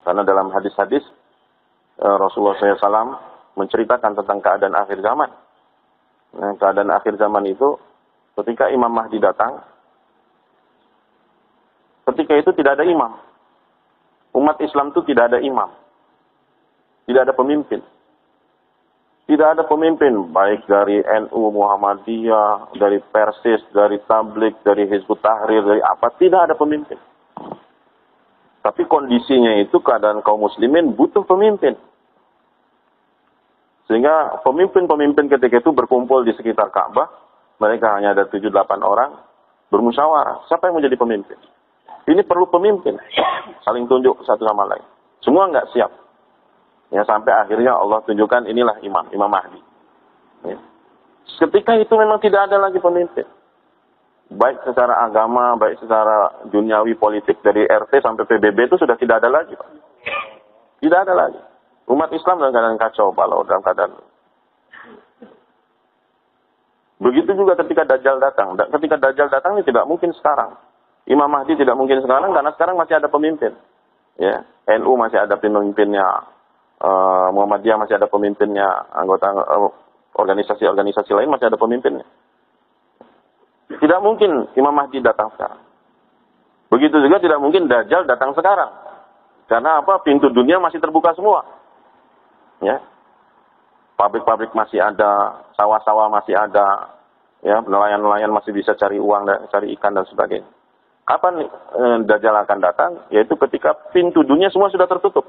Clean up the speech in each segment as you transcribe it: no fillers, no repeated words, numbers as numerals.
Karena dalam hadis-hadis Rasulullah SAW menceritakan tentang keadaan akhir zaman. Nah, keadaan akhir zaman itu ketika Imam Mahdi datang, ketika itu tidak ada imam. Umat Islam itu tidak ada imam. Tidak ada pemimpin. Tidak ada pemimpin, baik dari NU, Muhammadiyah, dari Persis, dari Tabligh, dari Hizbut Tahrir, dari apa, tidak ada pemimpin. Tapi kondisinya itu keadaan kaum muslimin butuh pemimpin. Sehingga pemimpin-pemimpin ketika itu berkumpul di sekitar Ka'bah, mereka hanya ada 7-8 orang, bermusyawarah, siapa yang menjadi pemimpin? Ini perlu pemimpin, saling tunjuk satu sama lain. Semua nggak siap. Ya, sampai akhirnya Allah tunjukkan inilah Imam Mahdi. Ya. Ketika itu memang tidak ada lagi pemimpin. Baik secara agama, baik secara duniawi politik, dari RT sampai PBB itu sudah tidak ada lagi, Pak. Tidak ada lagi. Umat Islam dalam keadaan kacau balau, dalam keadaan. Begitu juga ketika Dajjal datang. Ketika Dajjal datang ini tidak mungkin sekarang. Imam Mahdi tidak mungkin sekarang karena sekarang masih ada pemimpin. Ya, NU masih ada pemimpinnya. Muhammadiyah masih ada pemimpinnya, anggota organisasi-organisasi lain masih ada pemimpinnya. Tidak mungkin Imam Mahdi datang sekarang. Begitu juga tidak mungkin Dajjal datang sekarang. Karena apa? Pintu dunia masih terbuka semua. Ya. Pabrik-pabrik masih ada, sawah-sawah masih ada, ya, nelayan-nelayan masih bisa cari uang dan cari ikan dan sebagainya. Kapan Dajjal akan datang? Yaitu ketika pintu dunia semua sudah tertutup.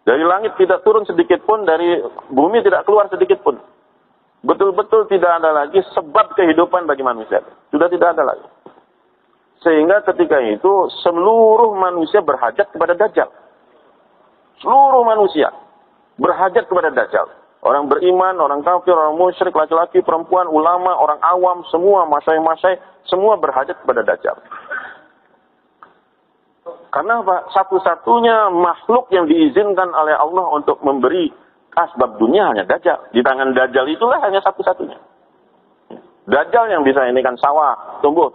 Dari langit tidak turun sedikit pun, dari bumi tidak keluar sedikit pun. Betul-betul tidak ada lagi sebab kehidupan bagi manusia. Sudah tidak ada lagi. Sehingga ketika itu seluruh manusia berhajat kepada Dajjal. Seluruh manusia berhajat kepada Dajjal. Orang beriman, orang kafir, orang musyrik, laki-laki, perempuan, ulama, orang awam, semua masyai-masyai, semua berhajat kepada Dajjal. Karena apa? Satu-satunya makhluk yang diizinkan oleh Allah untuk memberi asbab dunia hanya Dajjal. Di tangan Dajjal itulah hanya satu-satunya. Dajjal yang bisa ini kan sawah, tumbuh,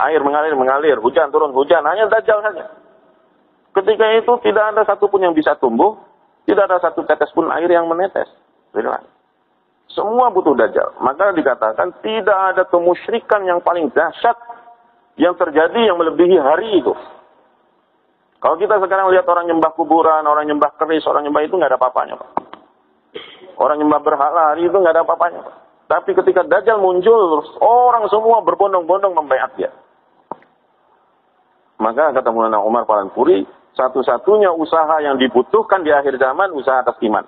air mengalir, hujan turun, hujan, hanya Dajjal saja. Ketika itu tidak ada satupun yang bisa tumbuh, tidak ada satu tetes pun air yang menetes. Semua butuh Dajjal. Maka dikatakan tidak ada kemusyrikan yang paling dahsyat yang terjadi yang melebihi hari itu. Kalau kita sekarang lihat orang nyembah kuburan, orang nyembah keris, orang nyembah itu nggak ada apa-apanya, Pak. Orang nyembah berhala hari itu nggak ada apa-apanya, Pak. Tapi ketika Dajjal muncul, orang semua berbondong-bondong membaiat dia. Maka kata Maulana Umar Palanpuri, satu-satunya usaha yang dibutuhkan di akhir zaman, usaha atas iman.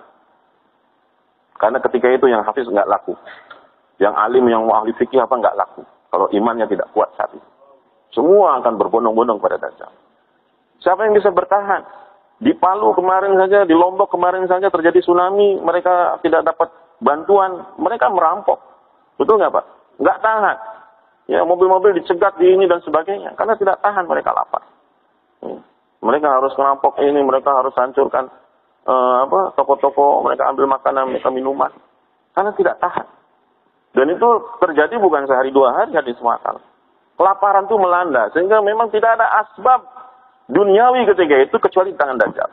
Karena ketika itu yang hafiz nggak laku. Yang alim, yang ahli fikih apa nggak laku. Kalau imannya tidak kuat saat itu. Semua akan berbondong-bondong pada Dajjal. Siapa yang bisa bertahan? Di Palu kemarin saja, di Lombok kemarin saja terjadi tsunami, mereka tidak dapat bantuan, mereka merampok. Betul nggak, Pak? Nggak tahan. Ya, mobil-mobil dicegat di ini dan sebagainya, karena tidak tahan, mereka lapar. Mereka harus merampok ini, mereka harus hancurkan toko-toko, mereka ambil makanan, mereka minuman, karena tidak tahan. Dan itu terjadi bukan sehari dua hari, hadis muatal. Kelaparan itu melanda, sehingga memang tidak ada asbab duniawi ketika itu kecuali di tangan Dajjal.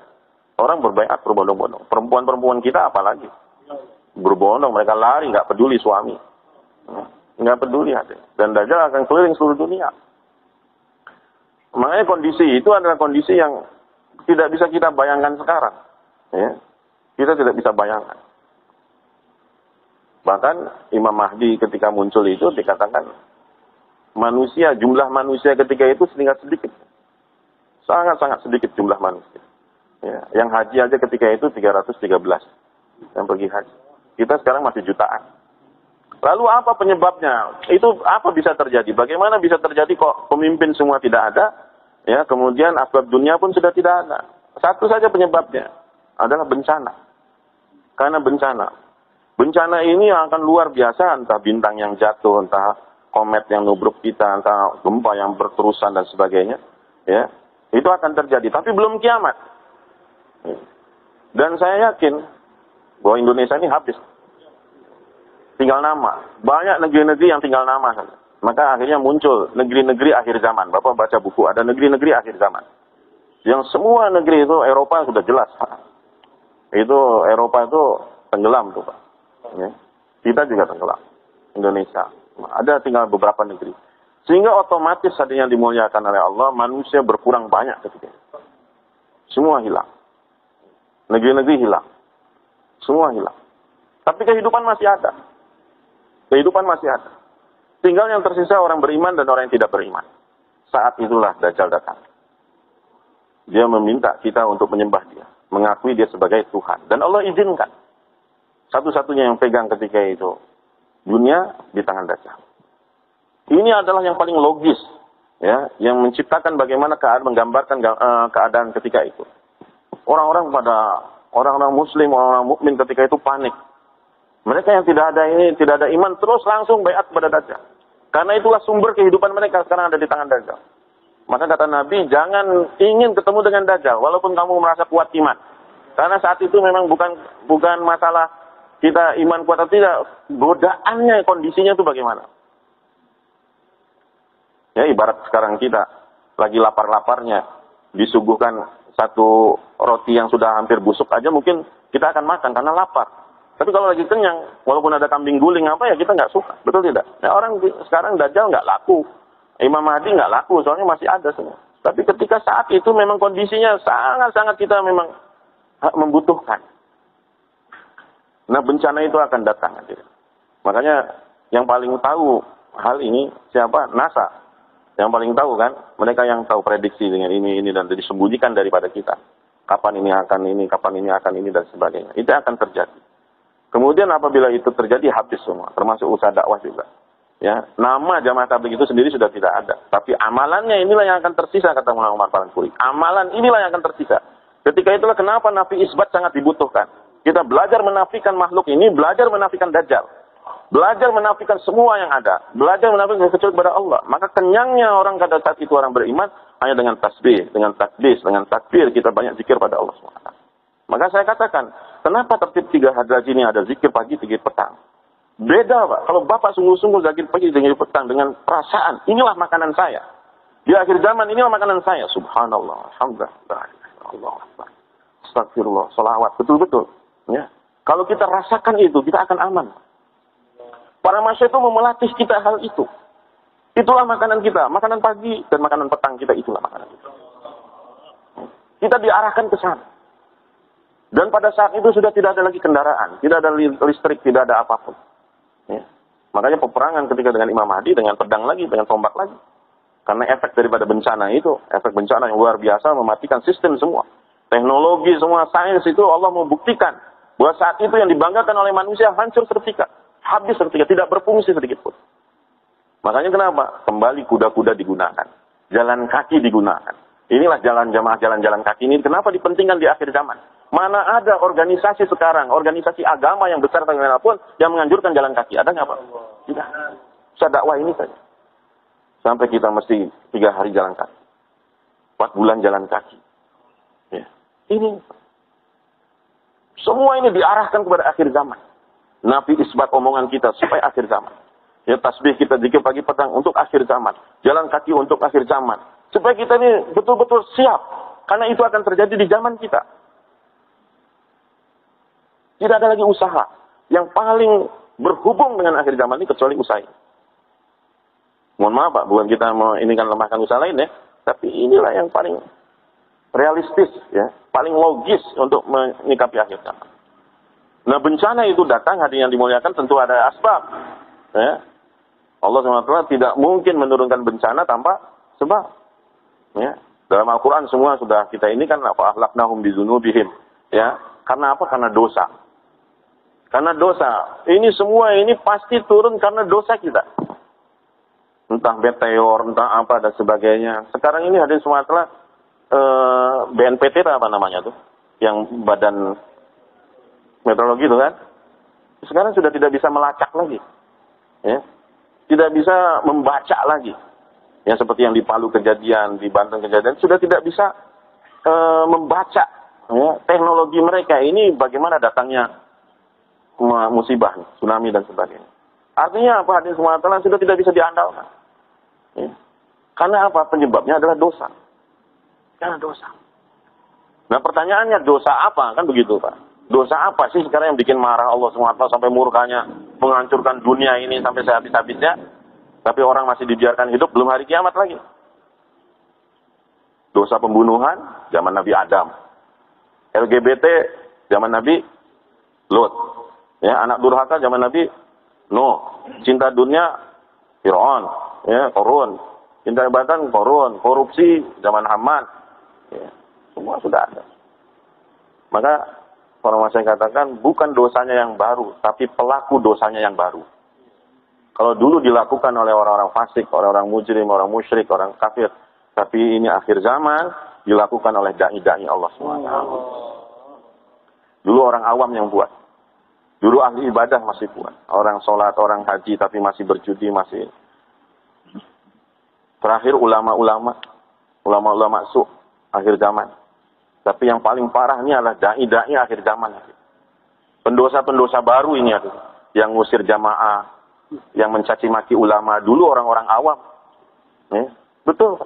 Orang berbaiat berbondong-bondong. Perempuan-perempuan kita apalagi berbondong, mereka lari, nggak peduli suami, nggak peduli hati. Dan Dajjal akan keliling seluruh dunia. Makanya kondisi itu adalah kondisi yang tidak bisa kita bayangkan sekarang. Ya. Kita tidak bisa bayangkan. Bahkan Imam Mahdi ketika muncul itu dikatakan manusia, jumlah manusia ketika itu tinggal sedikit. Sangat-sangat sedikit jumlah manusia. Ya, yang haji aja ketika itu 313 yang pergi haji. Kita sekarang masih jutaan. Lalu apa penyebabnya? Itu apa bisa terjadi? Bagaimana bisa terjadi kok pemimpin semua tidak ada? Ya, kemudian asbab dunia pun sudah tidak ada. Satu saja penyebabnya adalah bencana. Karena bencana. Bencana ini akan luar biasa, entah bintang yang jatuh, entah komet yang nubruk kita, entah gempa yang berterusan dan sebagainya. Ya. Itu akan terjadi, tapi belum kiamat. Dan saya yakin bahwa Indonesia ini habis. Tinggal nama. Banyak negeri-negeri yang tinggal nama saja. Maka akhirnya muncul negeri-negeri akhir zaman. Bapak baca buku, ada negeri-negeri akhir zaman. Yang semua negeri itu, Eropa sudah jelas. Itu Eropa itu tenggelam tuh Pak. Ya. Kita juga tenggelam. Indonesia. Ada tinggal beberapa negeri. Sehingga otomatis tadinya dimuliakan oleh Allah, manusia berkurang banyak ketika itu. Semua hilang. Negeri-negeri hilang. Semua hilang. Tapi kehidupan masih ada. Kehidupan masih ada. Tinggal yang tersisa orang beriman dan orang yang tidak beriman. Saat itulah Dajjal datang. Dia meminta kita untuk menyembah dia. Mengakui dia sebagai Tuhan. Dan Allah izinkan. Satu-satunya yang pegang ketika itu. Dunia di tangan Dajjal. Ini adalah yang paling logis. Ya, yang menciptakan bagaimana keadaan, menggambarkan keadaan ketika itu. Orang-orang muslim, orang-orang mukmin ketika itu panik. Mereka yang tidak ada iman terus langsung baiat kepada Dajjal. Karena itulah sumber kehidupan mereka sekarang ada di tangan Dajjal. Maka kata Nabi, jangan ingin ketemu dengan Dajjal walaupun kamu merasa kuat iman. Karena saat itu memang bukan masalah kita iman kuat atau tidak, godaannya kondisinya itu bagaimana. Ya, ibarat sekarang kita lagi lapar-laparnya disuguhkan satu roti yang sudah hampir busuk aja mungkin kita akan makan karena lapar. Tapi kalau lagi kenyang, walaupun ada kambing guling apa ya kita nggak suka, betul tidak? Nah, orang sekarang Dajjal nggak laku, Imam Mahdi nggak laku, soalnya masih ada semua. Tapi ketika saat itu memang kondisinya sangat-sangat kita memang membutuhkan. Nah bencana itu akan datang. Makanya yang paling tahu hal ini siapa? NASA. Yang paling tahu kan, mereka yang tahu prediksi dengan ini dan disembunyikan daripada kita. Kapan ini akan ini, kapan ini akan ini dan sebagainya. Itu akan terjadi. Kemudian apabila itu terjadi habis semua, termasuk usaha dakwah juga. Ya, nama jamaah tabligh itu sendiri sudah tidak ada. Tapi amalannya inilah yang akan tersisa kata Muhammad Parangkuri. Amalan inilah yang akan tersisa. Ketika itulah kenapa nafi isbat sangat dibutuhkan. Kita belajar menafikan makhluk ini, belajar menafikan Dajjal. Belajar menafikan semua yang ada. Belajar menafikan kecuali kepada Allah. Maka kenyangnya orang pada saat itu orang beriman hanya dengan tasbih, dengan takdis, dengan takbir kita banyak zikir pada Allah SWT. Maka saya katakan, kenapa tertib 3 hadraj ini ada zikir pagi, zikir petang? Beda Pak. Kalau Bapak sungguh-sungguh zikir pagi, zikir petang dengan perasaan, inilah makanan saya. Di akhir zaman inilah makanan saya. Subhanallah, alhamdulillah, Allah Akbar, astagfirullah, salawat, betul-betul. Ya. Kalau kita rasakan itu, kita akan aman. Para masyarakat itu memelatih kita hal itu. Itulah makanan kita. Makanan pagi dan makanan petang kita, itulah makanan kita. Kita diarahkan ke sana. Dan pada saat itu sudah tidak ada lagi kendaraan. Tidak ada listrik, tidak ada apapun. Ya. Makanya peperangan ketika dengan Imam Mahdi, dengan pedang lagi, dengan tombak lagi. Karena efek daripada bencana itu, efek bencana yang luar biasa mematikan sistem semua. Teknologi semua, sains itu Allah membuktikan. Bahwa saat itu yang dibanggakan oleh manusia hancur seketika. Habis seketika, tidak berfungsi sedikit pun. Makanya kenapa? Kembali kuda-kuda digunakan. Jalan kaki digunakan. Inilah jalan-jalan kaki ini. Kenapa dipentingkan di akhir zaman? Mana ada organisasi sekarang, organisasi agama yang besar bagaimanapun yang menganjurkan jalan kaki? Ada nggak Pak? Tidak. Usaha dakwah ini saja. Sampai kita mesti 3 hari jalan kaki. 4 bulan jalan kaki. Ya. Ini. Semua ini diarahkan kepada akhir zaman. Nafi isbat omongan kita supaya akhir zaman. Ya, tasbih kita zikir pagi petang untuk akhir zaman. Jalan kaki untuk akhir zaman. Supaya kita ini betul-betul siap. Karena itu akan terjadi di zaman kita. Tidak ada lagi usaha yang paling berhubung dengan akhir zaman ini kecuali usaha ini. Mohon maaf Pak, bukan kita menginginkan lemahkan usaha lain ya. Tapi inilah yang paling realistis ya. Paling logis untuk menyikapi akhir zaman. Nah bencana itu datang, hadirin yang dimuliakan tentu ada asbab. Ya. Allah SWT tidak mungkin menurunkan bencana tanpa sebab. Ya. Dalam Al-Quran semua sudah kita ini kan apa ahlaknahum bizunubihim. Ya. Karena apa? Karena dosa. Karena dosa. Ini semua ini pasti turun karena dosa kita. Entah meteor, entah apa dan sebagainya. Sekarang ini hadirin SWT BNPT apa namanya tuh? Yang badan meteorologi itu kan? Sekarang sudah tidak bisa melacak lagi. Ya. Tidak bisa membaca lagi. Ya seperti yang di Palu kejadian, di Banten kejadian, sudah tidak bisa membaca ya, teknologi mereka ini bagaimana datangnya musibah, tsunami dan sebagainya. Artinya apa? Hadirin semua sudah tidak bisa diandalkan. Ya. Karena apa? Penyebabnya adalah dosa. Karena dosa. Nah pertanyaannya dosa apa? Kan begitu Pak. Dosa apa sih sekarang yang bikin marah Allah SWT sampai murkanya menghancurkan dunia ini sampai sehabis-habisnya? Tapi orang masih dibiarkan hidup, belum hari kiamat lagi. Dosa pembunuhan zaman Nabi Adam. LGBT zaman Nabi Lut. Ya, anak durhaka zaman Nabi Nuh. Cinta dunia Fir'aun, ya, Korun. Cinta jabatan Korun, korupsi zaman Haman. Ya, semua sudah ada. Maka para saya katakan bukan dosanya yang baru, tapi pelaku dosanya yang baru. Kalau dulu dilakukan oleh orang-orang fasik, orang-orang mujrim, orang musyrik, orang kafir, tapi ini akhir zaman dilakukan oleh dai-dai Allah SWT. Dulu orang awam yang buat. Dulu ahli ibadah masih buat. Orang sholat, orang haji, tapi masih berjudi, masih. Terakhir ulama-ulama su akhir zaman. Tapi yang paling parah ini adalah dai-dai akhir zaman. Pendosa-pendosa baru ini yang ngusir jamaah, yang mencaci maki ulama. Dulu orang-orang awam. Betul.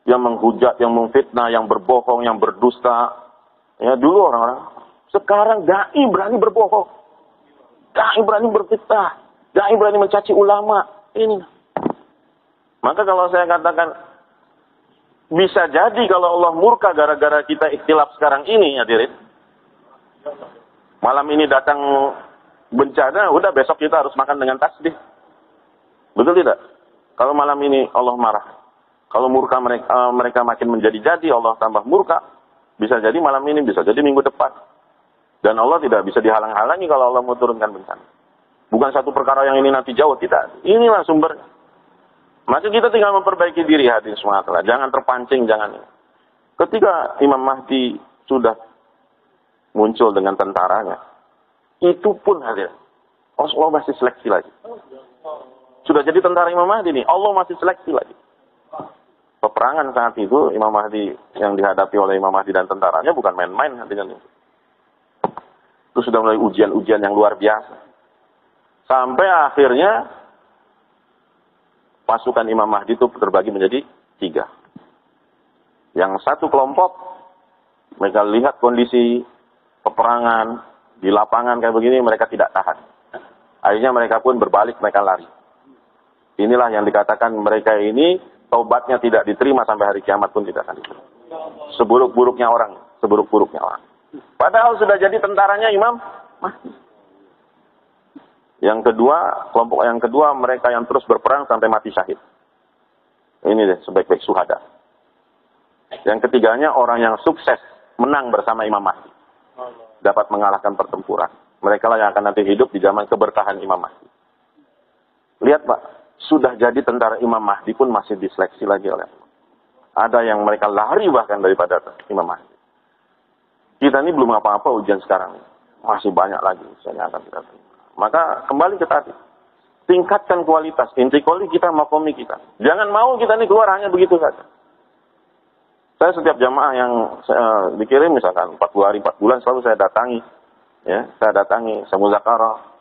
Yang menghujat, yang memfitnah, yang berbohong, yang berdusta. Ya, dulu orang-orang. Sekarang dai berani berbohong. Dai berani berfitnah. Dai berani mencaci ulama. Ini. Maka kalau saya katakan, bisa jadi kalau Allah murka gara-gara kita ikhtilaf sekarang ini, hadirin. Malam ini datang bencana, udah besok kita harus makan dengan tasbih. Betul tidak? Kalau malam ini Allah marah. Kalau murka mereka makin menjadi-jadi, Allah tambah murka. Bisa jadi malam ini, bisa jadi minggu depan. Dan Allah tidak bisa dihalang-halangi kalau Allah mau turunkan bencana. Bukan satu perkara yang ini nanti jauh, tidak. Inilah sumbernya. Maka kita tinggal memperbaiki diri hadirin semua. Jangan terpancing, jangan. Ketika Imam Mahdi sudah muncul dengan tentaranya, itu pun hadirin, Allah masih seleksi lagi. Sudah jadi tentara Imam Mahdi nih, Allah masih seleksi lagi. Peperangan saat itu, Imam Mahdi yang dihadapi oleh Imam Mahdi dan tentaranya bukan main-main hadirin. Itu sudah mulai ujian-ujian yang luar biasa. Sampai akhirnya pasukan Imam Mahdi itu terbagi menjadi 3. Yang satu kelompok, mereka lihat kondisi peperangan di lapangan kayak begini, mereka tidak tahan. Akhirnya mereka pun berbalik, mereka lari. Inilah yang dikatakan mereka ini, taubatnya tidak diterima sampai hari kiamat pun tidak akan diterima. Seburuk-buruknya orang. Padahal sudah jadi tentaranya Imam Mahdi. Yang kedua, kelompok yang kedua, mereka yang terus berperang sampai mati syahid. Ini deh, sebaik-baik syuhada. Yang ketiganya, orang yang sukses, menang bersama Imam Mahdi. Dapat mengalahkan pertempuran. Mereka lah yang akan nanti hidup di zaman keberkahan Imam Mahdi. Lihat Pak, sudah jadi tentara Imam Mahdi pun masih diseleksi lagi oleh Allah. Ada yang mereka lari bahkan daripada Imam Mahdi. Kita ini belum apa-apa ujian sekarang. Masih banyak lagi ujian yang akan kita terima. Maka kembali ke tadi. Tingkatkan kualitas. Intikoli kita, makomi kita. Jangan mau kita ini keluar hanya begitu saja. Saya setiap jamaah yang dikirim misalkan 40 hari, 4 bulan selalu saya datangi. Ya, saya datangi, saya muzakarah.